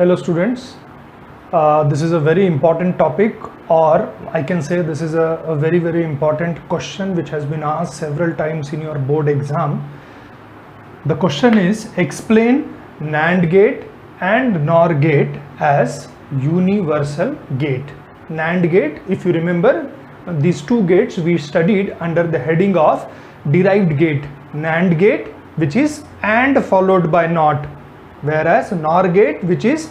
Hello students, this is a very important topic, or I can say this is a very important question which has been asked several times in your board exam. The question is, explain NAND gate and NOR gate as universal gate. NAND gate, if you remember, these two gates we studied under the heading of derived gate. NAND gate, which is AND followed by NOT, whereas NOR gate, which is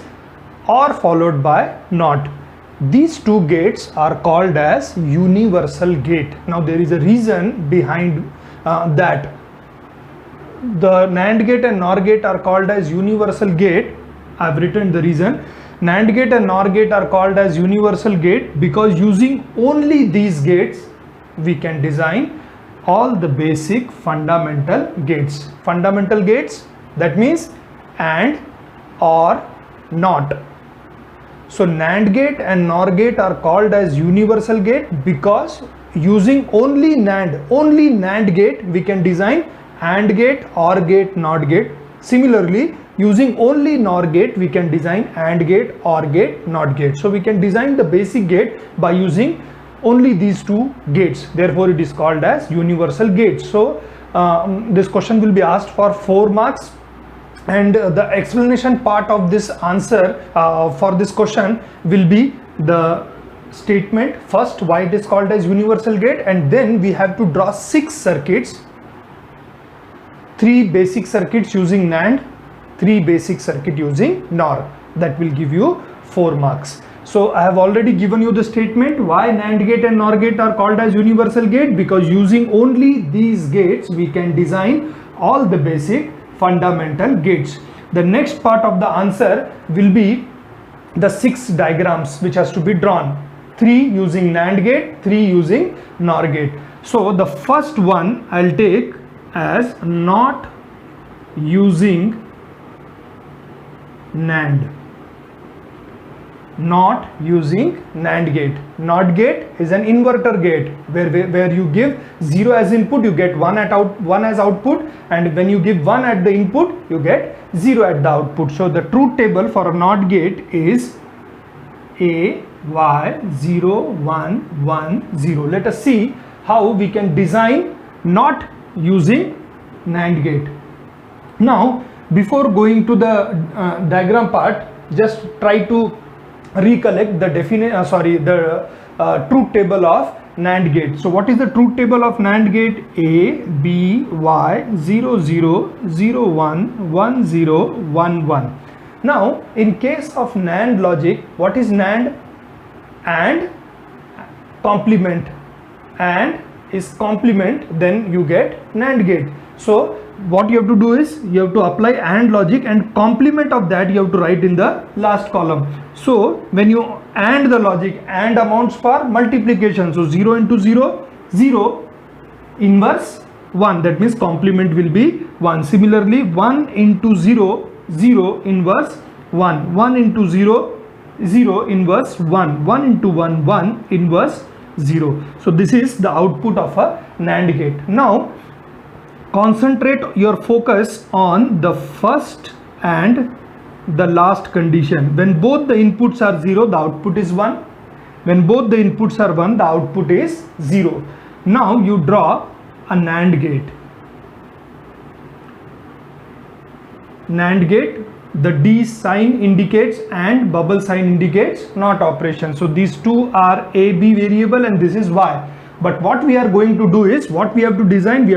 OR followed by NOT. These two gates are called as universal gate. Now there is a reason behind that. The NAND gate and NOR gate are called as universal gate. I have written the reason. NAND gate and NOR gate are called as universal gate because using only these gates we can design all the basic fundamental gates. Fundamental gates, that means AND, OR, NOT. So NAND gate and NOR gate are called as universal gate because using only NAND gate we can design AND gate, OR gate, NOT gate. Similarly, using only NOR gate we can design AND gate, OR gate, NOT gate. So we can design the basic gate by using only these two gates. Therefore it is called as universal gate. So this question will be asked for 4 marks. And the explanation part of this answer for this question will be the statement first why it is called as universal gate, and then we have to draw 6 circuits, 3 basic circuits using NAND, 3 basic circuit using NOR. That will give you 4 marks. So I have already given you the statement why NAND gate and NOR gate are called as universal gate, because using only these gates we can design all the basic fundamental gates. The next part of the answer will be the 6 diagrams which has to be drawn, 3 using NAND gate, 3 using NOR gate. So the first one I'll take as not using NAND. Not using NAND gate. NOT gate is an inverter gate where you give 0 as input, you get 1 as output, and when you give 1 at the input you get 0 at the output. So the truth table for a NOT gate is A, Y, 0, 1, 1, 0. Let us see how we can design not using NAND gate. Now before going to the diagram part, just try to recollect the truth table of NAND gate. So what is the truth table of NAND gate? A, B, Y, 0, 0, 0, 1, 1, 0, 1, 1. Now in case of NAND logic, what is NAND? AND complement. AND is complement, then you get NAND gate. So what you have to do is you have to apply AND logic, and complement of that you have to write in the last column. So when you AND the logic, AND amounts for multiplication. So 0 into 0, 0, inverse 1, that means complement will be 1. Similarly 1 into 0, 0, inverse 1. 1 into 0, 0, inverse 1. 1 into 1, 1, inverse 0. So this is the output of a NAND gate. Now concentrate your focus on the first and the last condition. When both the inputs are 0, the output is 1. When both the inputs are 1, the output is 0. Now you draw a NAND gate. NAND gate, the D sign indicates and bubble sign indicates NOT operation. So these two are A, B variable, and this is Y. But what we are going to do is, what we have to design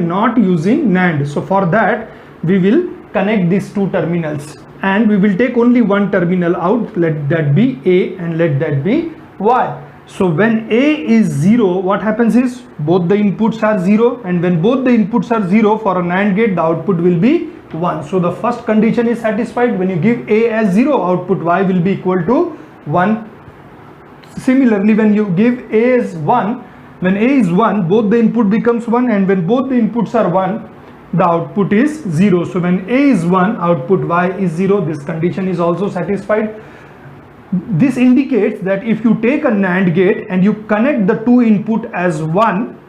not using NAND. So for that we will connect these two terminals, and we will take only one terminal out. Let that be A and let that be Y. So when A is 0, what happens is both the inputs are 0, and when both the inputs are 0 for a NAND gate, the output will be 1. So the first condition is satisfied. When you give A as 0, output Y will be equal to 1. Similarly, when you give A as 1, when A is 1, both the input becomes 1, and when both the inputs are 1, the output is 0. So when A is 1, output Y is 0. This condition is also satisfied. This indicates that if you take a NAND gate and you connect the two input as 1,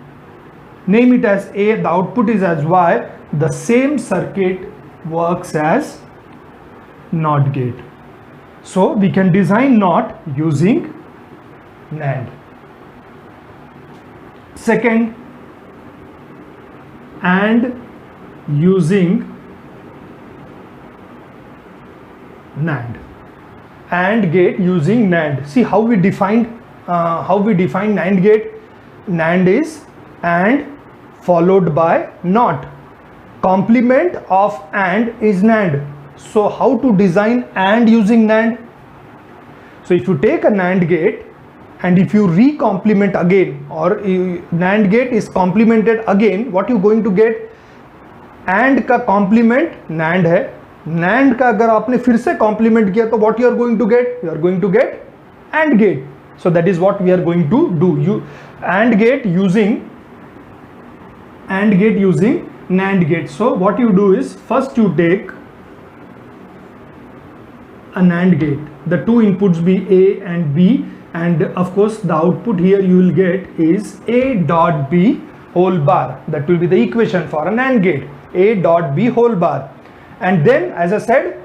name it as A, the output is as Y, the same circuit works as NOT gate. So we can design NOT using NAND. Second, AND using NAND. AND gate using NAND. See how we define NAND gate. NAND is AND followed by NOT. Complement of AND is NAND. So how to design AND using NAND? So if you take a NAND gate and if you recomplement again, or NAND gate is complemented again, what you going to get? AND का complement NAND है, NAND का अगर आपने फिर से complement किया तो what you are going to get? You are going to get AND gate. So that is what we are going to do. AND gate using NAND gate. So what you do is, first you take a NAND gate, the two inputs be A and B, and of course the output here you will get is A dot B whole bar. That will be the equation for a NAND gate, A dot B whole bar. And then as I said,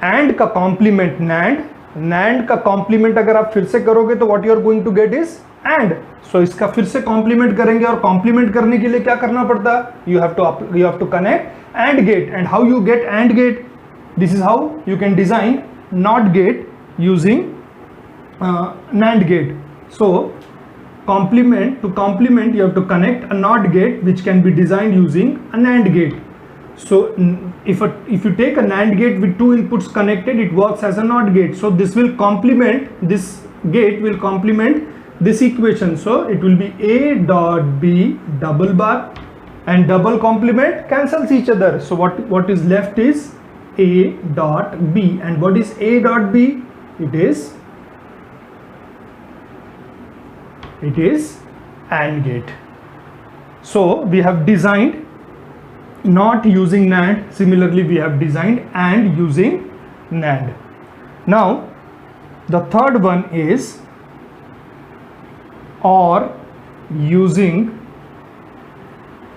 AND का complement NAND का complement अगर आप फिर से करोगे तो what you are going to get is AND. So इसका फिर से complement करेंगे, और complement करने के लिए क्या करना पड़ता है? You have to connect AND gate. And how you get AND gate? This is how you can design NOT gate using NAND gate. So to complement you have to connect a NOT gate which can be designed using a NAND gate. So if you take a NAND gate with two inputs connected, it works as a NOT gate. So this gate will complement this equation. So it will be A dot B double bar, and double complement cancels each other. So what is left is A dot B. And what is A dot B? It is AND gate. So we have designed NOT using NAND. Similarly, we have designed AND using NAND. Now the third one is OR using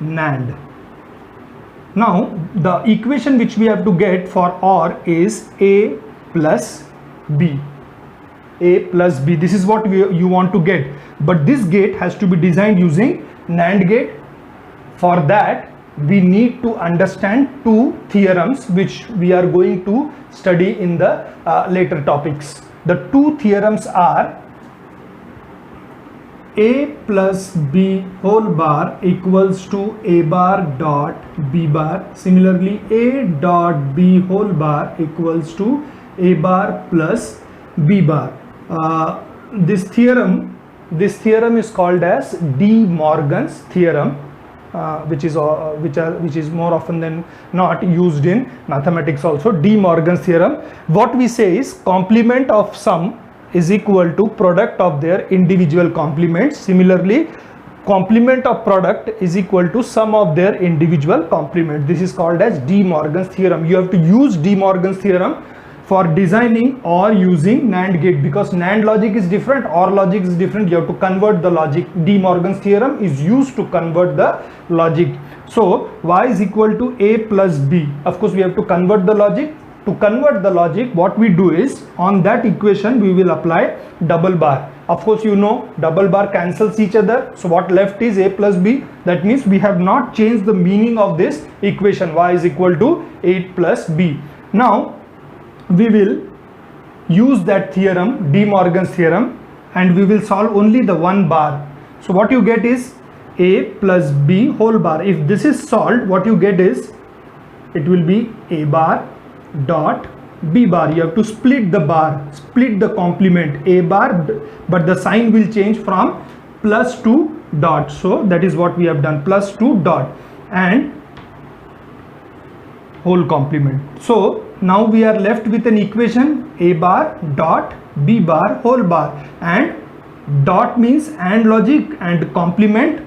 NAND. Now the equation which we have to get for OR is A plus B. A plus B. This is what you want to get. But this gate has to be designed using NAND gate. For that, we need to understand two theorems which we are going to study in the later topics. The two theorems are A plus B whole bar equals to A bar dot B bar. Similarly, A dot B whole bar equals to A bar plus B bar. This theorem is called as De Morgan's theorem, which is more often than not used in mathematics also. De Morgan's theorem. What we say is complement of sum is equal to product of their individual complements. Similarly, complement of product is equal to sum of their individual complements. This is called as De Morgan's theorem. You have to use De Morgan's theorem for designing or using NAND gate, because NAND logic is different, OR logic is different. You have to convert the logic. De Morgan's theorem is used to convert the logic. So Y is equal to A plus B. Of course, we have to convert the logic. To convert the logic, what we do is, on that equation we will apply double bar. Of course, you know double bar cancels each other. So what left is A plus B. That means we have not changed the meaning of this equation. Y is equal to 8 plus B. Now we will use that theorem, De Morgan's theorem, and we will solve only the one bar. So what you get is A plus B whole bar. If this is solved, what you get is, it will be A bar dot B bar. You have to split the bar, split the complement A bar, but the sign will change from plus to dot. So that is what we have done, plus to dot and whole complement. So now we are left with an equation, A bar dot B bar whole bar, and dot means AND logic, and complement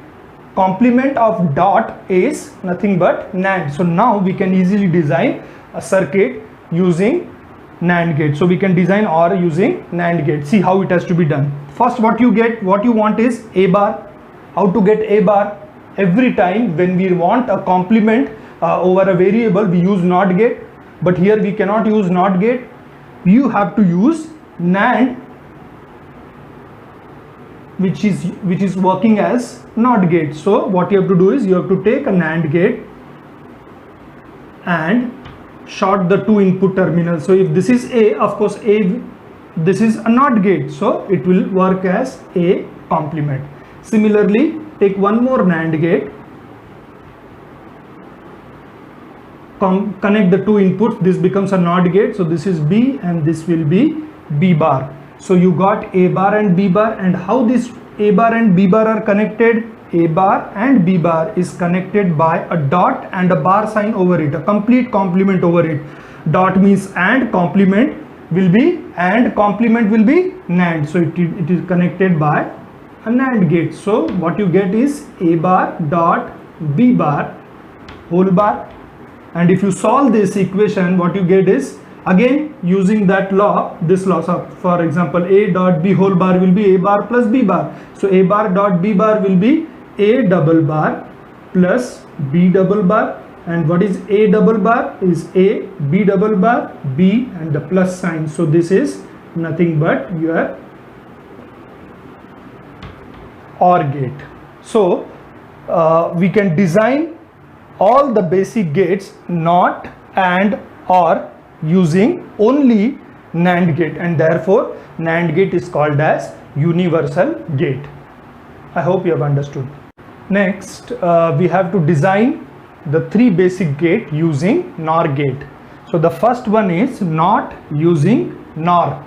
of dot is nothing but NAND. So now we can easily design a circuit using NAND gate. So we can design OR using NAND gate. See how it has to be done. First, what you want is A bar. How to get A bar? Every time when we want a complement over a variable, we use NOT gate, but here we cannot use NOT gate. you have to use NAND, which is working as NOT gate. So what you have to do is you have to take a NAND gate and short the two input terminals. So if this is A, of course this is a NOT gate, so it will work as A complement. Similarly, take one more NAND gate, connect the two inputs, this becomes a NOT gate, so this is B and this will be B bar. So you got A bar and B bar, and how this A bar and B bar are connected? A bar and B bar is connected by a dot and a bar sign over it, a complete complement over it. Dot means AND, complement will be AND, complement will be NAND. So it is connected by a NAND gate. So what you get is A bar dot B bar whole bar. And if you solve this equation, what you get is, again using that law, this law, so for example, A dot B whole bar will be A bar plus B bar. So A bar dot B bar will be A double bar plus B double bar. And what is A double bar? Is A, B double bar, B and the plus sign. So this is nothing but your OR gate. So we can design all the basic gates NOT and OR using only NAND gate, and therefore NAND gate is called as universal gate. I hope you have understood. Next, we have to design the three basic gate using NOR gate. So the first one is not using NOR.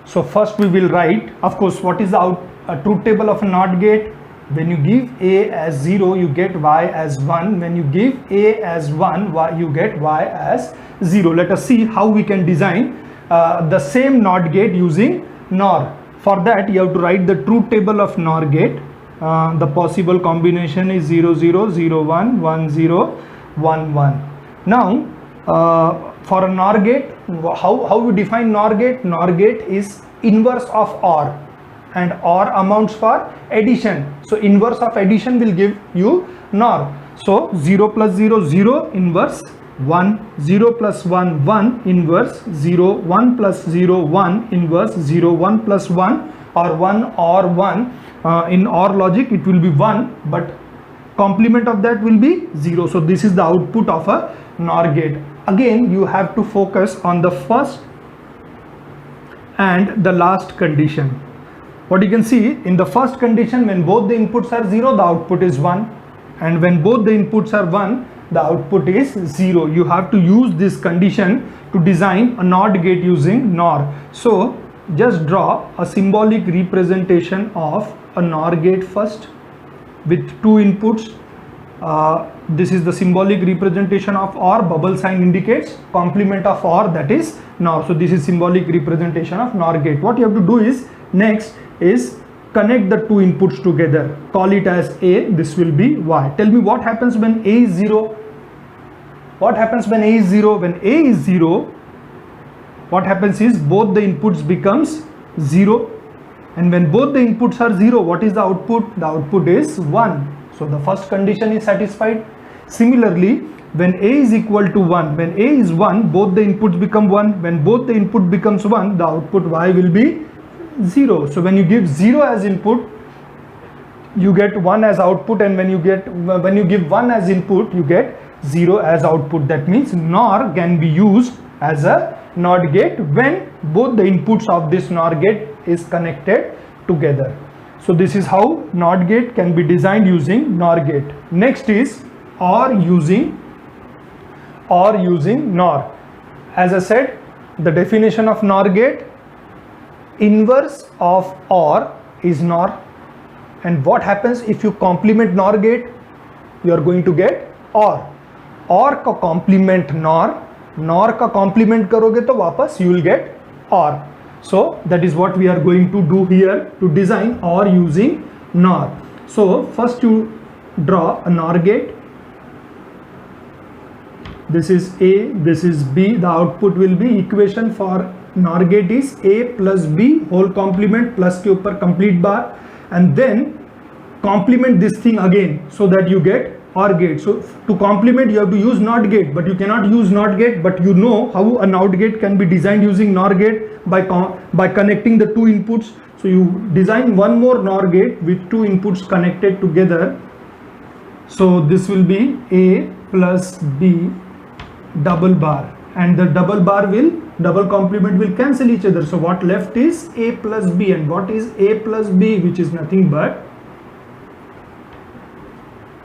So first we will write, of course, what is a truth table of a NOT gate? When you give A as 0, you get Y as 1. When you give A as 1, you get Y as 0. Let us see how we can design the same NOT gate using NOR. For that, you have to write the truth table of NOR gate. The possible combination is 0, 0, 0, 1, 1, 0, 1, 1. Now, for a NOR gate, how we define NOR gate? NOR gate is inverse of OR, and OR amounts for addition. So inverse of addition will give you NOR. So 0 plus 0, 0, inverse 1, 0 plus 1, 1, inverse 0, 1 plus 0, 1, inverse 0, 1 plus 1, or 1 or 1. In OR logic it will be 1, but complement of that will be 0. So this is the output of a NOR gate. Again, you have to focus on the first and the last condition. What you can see, in the first condition, when both the inputs are 0, the output is 1, and when both the inputs are 1, the output is 0. You have to use this condition to design a NOT gate using NOR. So just draw a symbolic representation of a NOR gate first with two inputs. This is the symbolic representation of OR. Bubble sign indicates complement of OR, that is NOR. So this is symbolic representation of NOR gate. What you have to do is, next is connect the two inputs together. Call it as A, this will be Y. Tell me what happens when A is 0? What happens when A is 0? When A is 0, what happens is both the inputs becomes 0. And when both the inputs are 0, what is the output? The output is 1. So the first condition is satisfied. Similarly, when A is equal to 1, when A is 1, both the inputs become 1. When both the input becomes 1, the output Y will be 0. So when you give 0 as input, you get 1 as output, and when you give 1 as input, you get 0 as output. That means NOR can be used as a NOT gate when both the inputs of this NOR gate is connected together. So this is how NOT gate can be designed using NOR gate. Next is OR using NOR. As I said, the definition of NOR gate: inverse of OR is NOR. And what happens if you complement NOR gate? You are going to get OR. OR का complement NOR, NOR का complement करोगे तो वापस you will get OR. So that is what we are going to do here to design OR using NOR. So first you draw a NOR gate. This is A, this is B. The output will be, equation for NOR gate is A plus B whole complement plus के ऊपर complete bar, and then complement this thing again so that you get OR gate. So to complement you have to use NOT gate, but you cannot use NOT gate, but you know how a NOT gate can be designed using NOR gate by connecting the two inputs. So you design one more NOR gate with two inputs connected together. So this will be A plus B double bar, and the double complement will cancel each other. So what left is A plus B, and what is A plus B, which is nothing but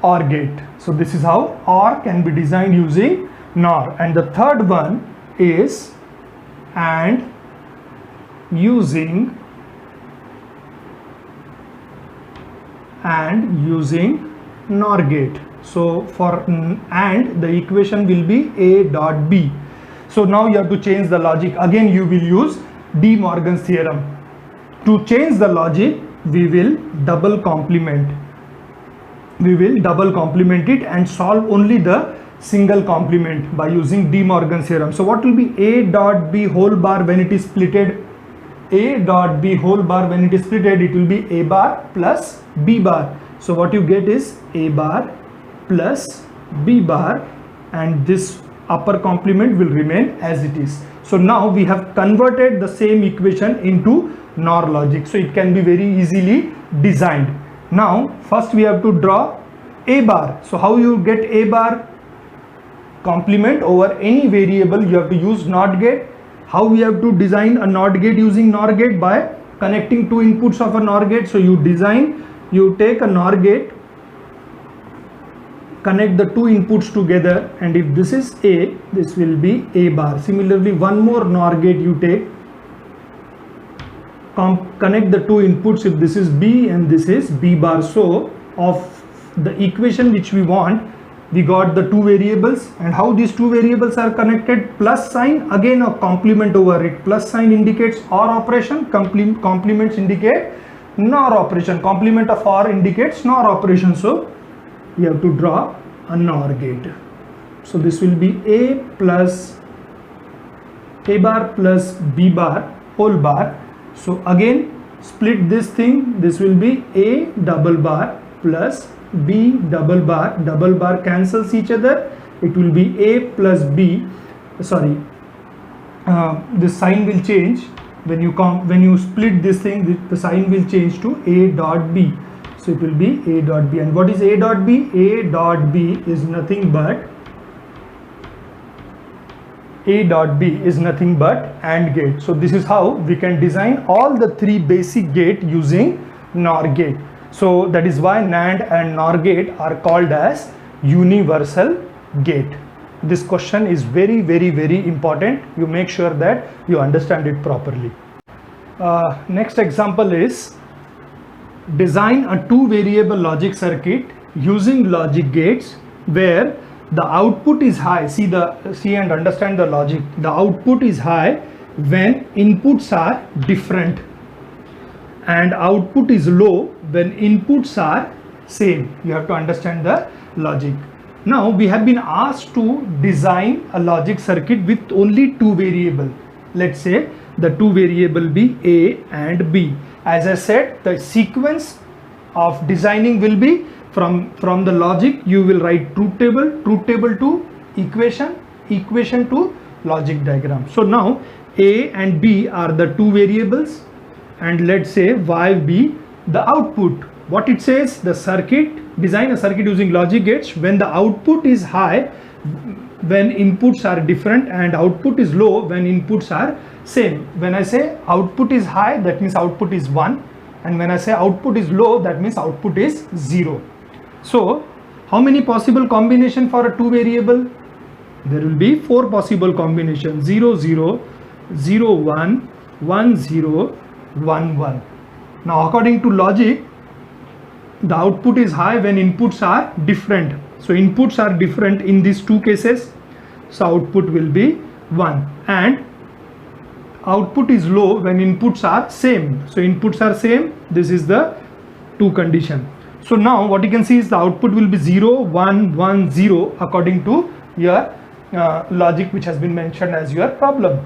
OR gate. So this is how OR can be designed using NOR. And the third one is AND using NOR gate. So for AND, the equation will be A dot B. So now you have to change the logic. Again you will use De Morgan's theorem. To change the logic, we will double complement. We will double complement it and solve only the single complement by using De Morgan's theorem. So what will be A dot B whole bar when it is splitted? A dot B whole bar when it is splitted, it will be A bar plus B bar. So what you get is A bar plus B bar, and this upper complement will remain as it is. So now we have converted the same equation into NOR logic, so it can be very easily designed. Now first we have to draw A bar. So how you get A bar? Complement over any variable, you have to use NOT gate. How we have to design a NOT gate using NOR gate? By connecting two inputs of a NOR gate. So you take a NOR gate, connect the two inputs together, and if this is A, this will be A bar. Similarly, one more NOR gate you take, connect the two inputs, if this is B and this is B bar. So of the equation which we want, we got the two variables, and how these two variables are connected? Plus sign, again a complement over it. Plus sign indicates OR operation, complements indicate NOR operation, complement of OR indicates NOR operation. So you have to draw a NOR gate. So this will be A bar plus B bar whole bar. So again split this thing, this will be A double bar plus B double bar cancels each other, it will be A plus B. Sorry, this sign will change when you split this thing, the sign will change to A dot B. So it will be A dot B. And what is A dot B? A dot B is nothing but AND gate. So this is how we can design all the three basic gate using NOR gate. So that is why NAND and NOR gate are called as universal gate. This question is very, very, very important. You make sure that you understand it properly. Next example is design a two variable logic circuit using logic gates where the output is high. See and understand the logic. The output is high when inputs are different, and output is low when inputs are same. You have to understand the logic. Now we have been asked to design a logic circuit with only two variables. Let's say the two variables be A and B. As I said, the sequence of designing will be from the logic you will write truth table to equation to logic diagram. So now A and B are the two variables, and let's say Y be the output. What it says, the circuit, design a circuit using logic gates when the output is high when inputs are different, and output is low when inputs are same. When I say output is high, that means output is 1, and when I say output is low, that means output is 0. So how many possible combination for a two variable? There will be 4 possible combinations: 0 0 0 1 1 0 1 1. Now according to logic, the output is high when inputs are different. So inputs are different in these two cases, so output will be 1, and output is low when inputs are same. So inputs are same, this is the two condition. So now what you can see is the output will be 0 1 1 0 according to your logic which has been mentioned as your problem.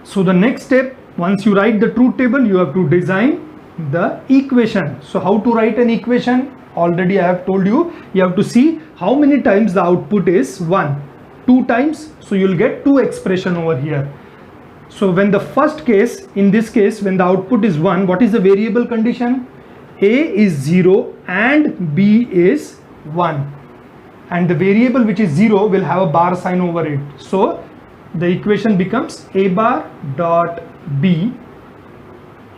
So the next step, once you write the truth table, you have to design the equation. So how to write an equation? Already I have told you, you have to see how many times the output is 1. 2 times, so you'll get 2 expression over here. So when the first case, in this case, when the output is 1, what is the variable condition? A is 0 and B is 1. And the variable which is 0 will have a bar sign over it. So the equation becomes A bar dot B.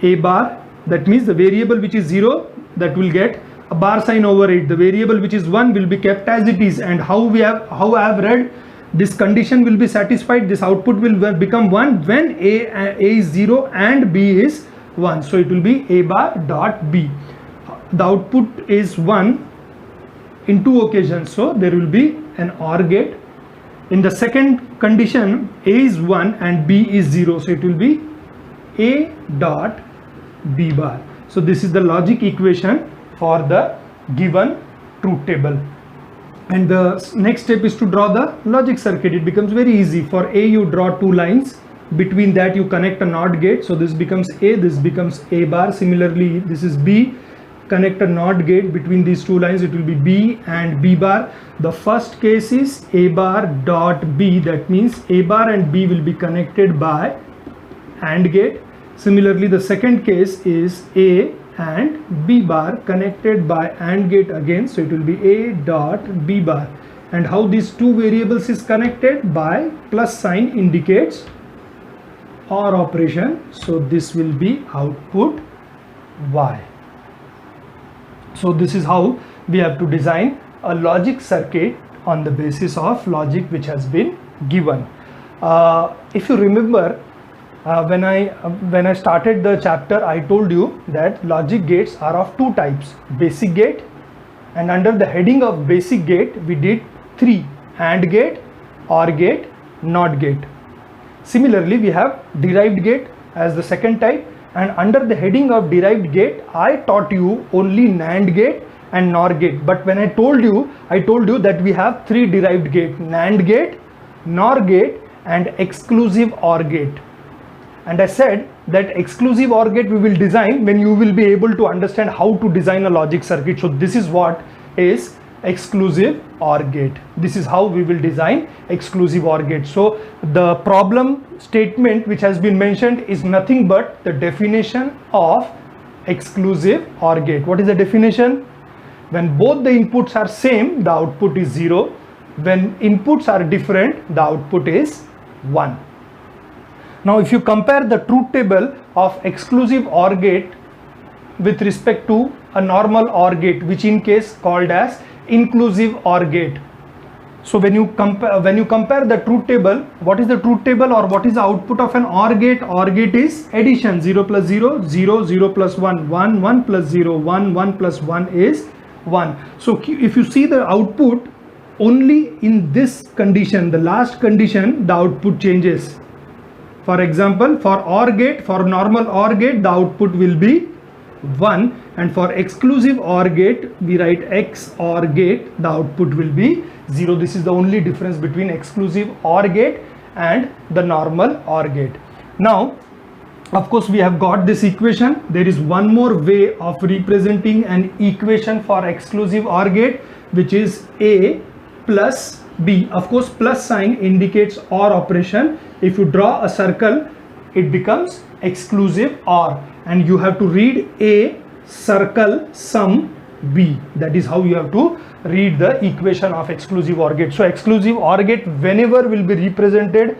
A bar, that means the variable which is 0, that will get a bar sign over it. The variable which is 1 will be kept as it is. And how I have read, this condition will be satisfied, this output will become 1 when A is 0 and B is 1. So it will be A bar dot B. The output is 1 in 2 occasions, so there will be an OR gate. In the second condition, A is 1 and B is 0, so it will be A dot B bar. So this is the logic equation for the given truth table. And the next step is to draw the logic circuit. It becomes very easy. For A, you draw 2 lines. Between that you connect a NOT gate. So this becomes A, this becomes A bar. Similarly, this is B. Connect a NOT gate between these 2 lines. It will be B and B bar. The first case is A bar dot B. That means A bar and B will be connected by AND gate. Similarly, the second case is A and B bar connected by AND gate again, so it will be A dot B bar. And how these 2 variables is connected? By plus sign indicates OR operation, so this will be output Y. So this is how we have to design a logic circuit on the basis of logic which has been given. If you remember, when I started the chapter, I told you that logic gates are of 2 types: basic gate, and under the heading of basic gate we did 3: AND gate, OR gate, NOT gate. Similarly, we have derived gate as the second type, and under the heading of derived gate I taught you only NAND gate and NOR gate. But when I told you that we have 3 derived gate: NAND gate, NOR gate and exclusive OR gate. And I said that exclusive OR gate we will design when you will be able to understand how to design a logic circuit. So this is what is exclusive OR gate. This is how we will design exclusive OR gate. So the problem statement which has been mentioned is nothing but the definition of exclusive OR gate. What is the definition? When both the inputs are same, the output is 0. When inputs are different, the output is 1. Now if you compare the truth table of exclusive OR gate with respect to a normal OR gate, which in case called as inclusive OR gate. So when you compare the truth table, what is the truth table or what is the output of an OR gate? OR gate is addition: 0 plus 0, 0, 0 plus 1, 1, 1 plus 0, 1, 1 plus 1 is 1. So if you see the output, only in this condition, the last condition, the output changes. For example, for OR gate, for normal OR gate, the output will be 1, and for exclusive OR gate, we write XOR gate, the output will be 0. This is the only difference between exclusive OR gate and the normal OR gate. Now, of course, we have got this equation. There is one more way of representing an equation for exclusive OR gate, which is A plus B. Of course, plus sign indicates OR operation. If you draw a circle, it becomes exclusive OR, and you have to read A circle sum B. That is how you have to read the equation of exclusive OR gate. So exclusive OR gate whenever will be represented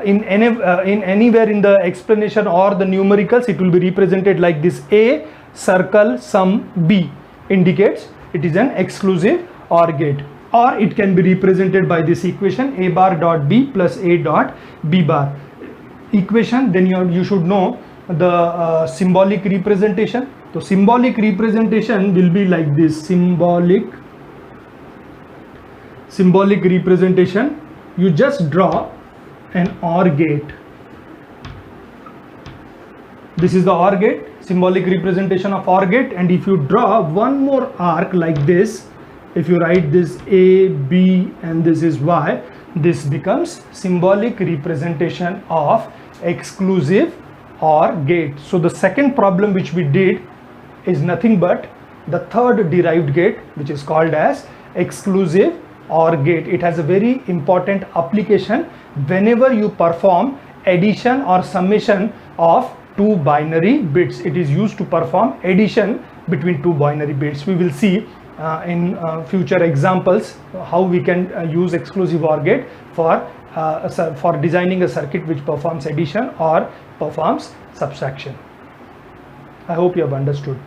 in anywhere in the explanation or the numericals, it will be represented like this: A circle sum B indicates it is an exclusive OR gate. Or it can be represented by this equation: A bar dot B plus A dot B bar. Equation, then you should know the symbolic representation. So symbolic representation will be like this: symbolic representation. You just draw an OR gate. This is the OR gate, symbolic representation of OR gate. And if you draw one more arc like this, if you write this A, B and this is Y, this becomes symbolic representation of exclusive OR gate. So the second problem which we did is nothing but the third derived gate, which is called as exclusive OR gate. It has a very important application whenever you perform addition or summation of two binary bits. It is used to perform addition between two binary bits. We will see in future examples how we can use exclusive OR gate for designing a circuit which performs addition or performs subtraction. I hope you have understood.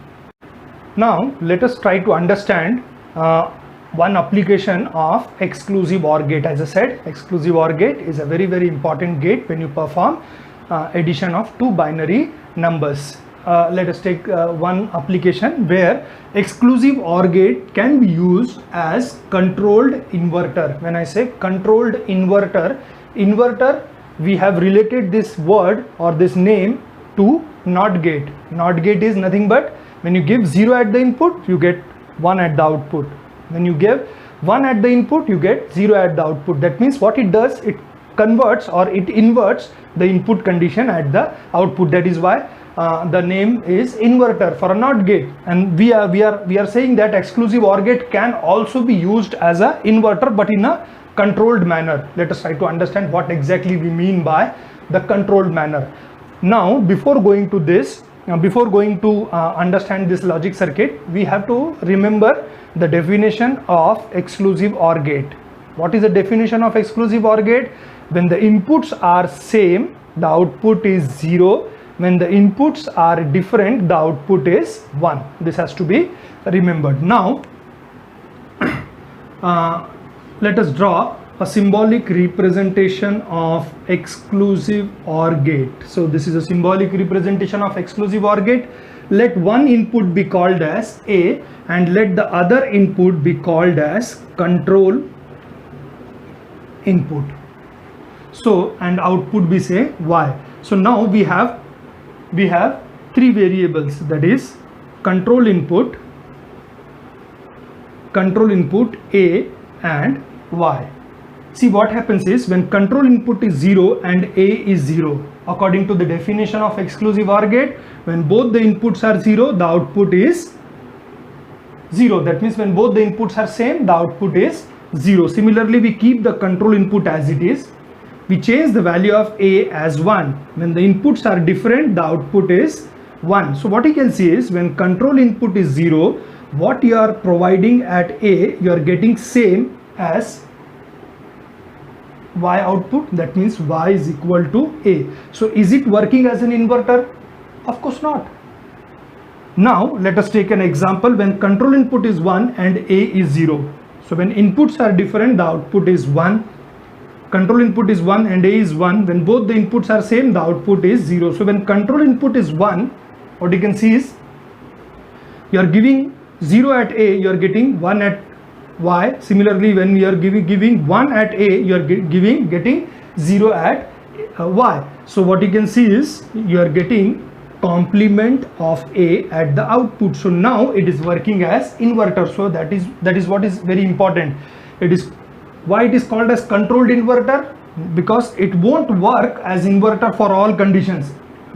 Now let us try to understand one application of exclusive OR gate. As I said, exclusive OR gate is a very important gate when you perform addition of two binary numbers. Let us take one application where exclusive OR gate can be used as controlled inverter. When I say controlled inverter, we have related this word or this name to NOT gate. NOT gate is nothing but when you give 0 at the input, you get 1 at the output. When you give 1 at the input, you get 0 at the output. That means what it does, it converts or it inverts the input condition at the output. That is why the name is inverter for a NOT gate. And we are saying that exclusive OR gate can also be used as a inverter, but in a controlled manner. Let us try to understand what exactly we mean by the controlled manner. Now, before going to this, understand this logic circuit, we have to remember the definition of exclusive OR gate. What is the definition of exclusive OR gate? When the inputs are same, the output is 0. When the inputs are different, the output is 1. This has to be remembered. Now, let us draw a symbolic representation of exclusive OR gate. So this is a symbolic representation of exclusive OR gate. Let one input be called as A and let the other input be called as control input. So, and output be say Y. So now we have three variables, that is control input A and Y. See, what happens is when control input is 0 and A is 0, according to the definition of exclusive OR gate, when both the inputs are 0, the output is 0. That means when both the inputs are same, the output is 0. Similarly, we keep the control input as it is. We change the value of A as 1. When the inputs are different, the output is 1. So what you can see is when control input is 0, what you are providing at A, you are getting same as Y output. That means Y is equal to A. So is it working as an inverter? Of course not. Now let us take an example when control input is 1 and A is 0. So when inputs are different, the output is 1. Control input is 1 and A is 1. When both the inputs are same, the output is 0. So when control input is 1, what you can see is you are giving 0 at A, you are getting 1 at Y. Similarly, when we are giving 1 at A, you are getting 0 at Y. So what you can see is you are getting complement of A at the output. So now it is working as inverter. So that is what is very important. It is why it is called as controlled inverter, because it won't work as inverter for all conditions.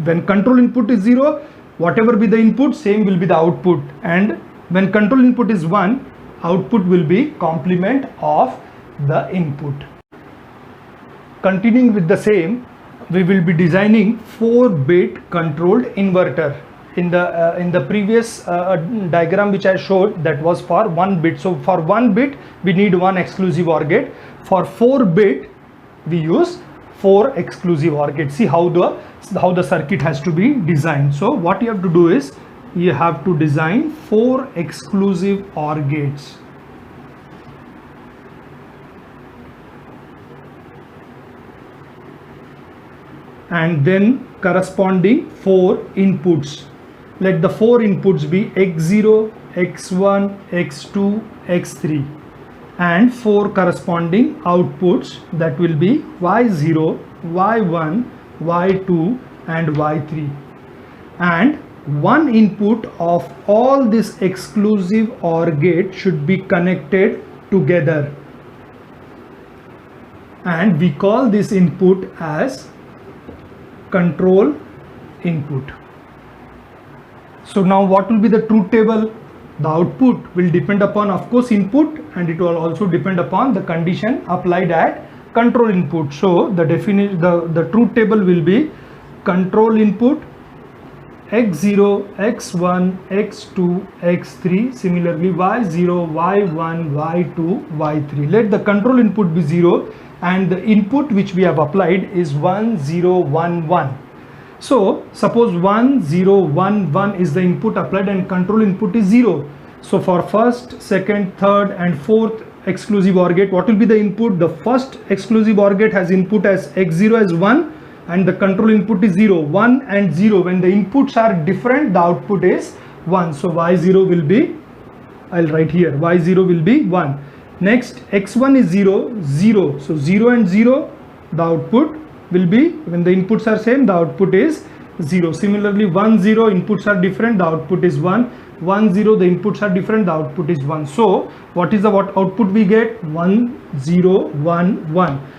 When control input is 0, whatever be the input, same will be the output, and when control input is 1, output will be complement of the input. Continuing with the same, we will be designing 4-bit controlled inverter. In the previous diagram which I showed, that was for 1 bit. So for 1 bit we need one exclusive OR gate. For 4 bit we use 4 exclusive OR gates. See how the circuit has to be designed. So what you have to do is you have to design 4 exclusive OR gates. And then corresponding 4 inputs. Let the 4 inputs be x0, x1, x2, x3, and 4 corresponding outputs, that will be y0, y1, y2 and y3. And one input of all this exclusive OR gate should be connected together, and we call this input as control input. So now what will be the truth table? The output will depend upon, of course, input, and it will also depend upon the condition applied at control input. So the definition, the truth table will be control input x0, x1, x2, x3, similarly y0, y1, y2, y3. Let the control input be 0 and the input which we have applied is 1, 0, 1, 1. So suppose 1, 0, 1, 1 is the input applied and control input is 0. So for first, second, third and fourth exclusive OR gate, what will be the input? The first exclusive OR gate has input as x0 as 1 and the control input is 0. 1 and 0, when the inputs are different, the output is 1. So y0 will be, I'll write here, y0 will be 1. Next, x1 is 0, 0. So 0 and 0, the output will be, when the inputs are same, the output is 0. Similarly, 1, 0, inputs are different, the output is 1. 1, 0, the inputs are different, the output is 1. So what is the output we get? 1, 0, 1, 1.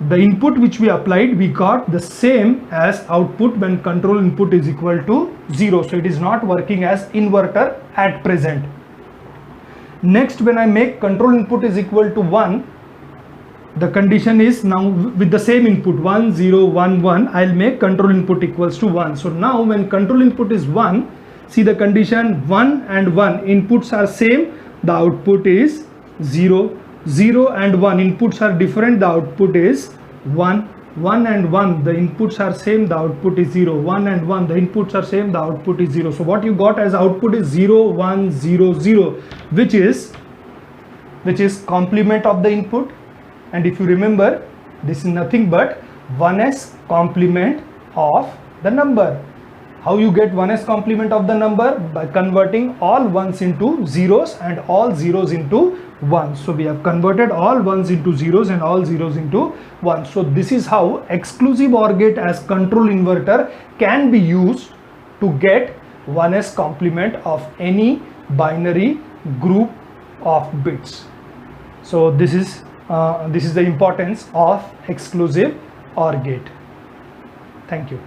The input which we applied, we got the same as output when control input is equal to 0. So it is not working as inverter at present. Next, when I make control input is equal to 1, the condition is now with the same input 1, 0, 1, 1, I'll make control input equals to 1. So now when control input is 1, see the condition 1 and 1, inputs are same, the output is 0. 0 and 1, inputs are different, the output is 1. 1 and 1, the inputs are same, the output is 0. 1 and 1, the inputs are same, the output is 0. So what you got as output is 0, 1, 0, 0, which is complement of the input. And if you remember, this is nothing but 1s complement of the number. How you get 1s complement of the number? By converting all ones into zeros and all zeros into ones. So we have converted all ones into zeros and all zeros into ones. So this is how exclusive OR gate as control inverter can be used to get 1s complement of any binary group of bits. So this is the importance of exclusive OR gate. Thank you.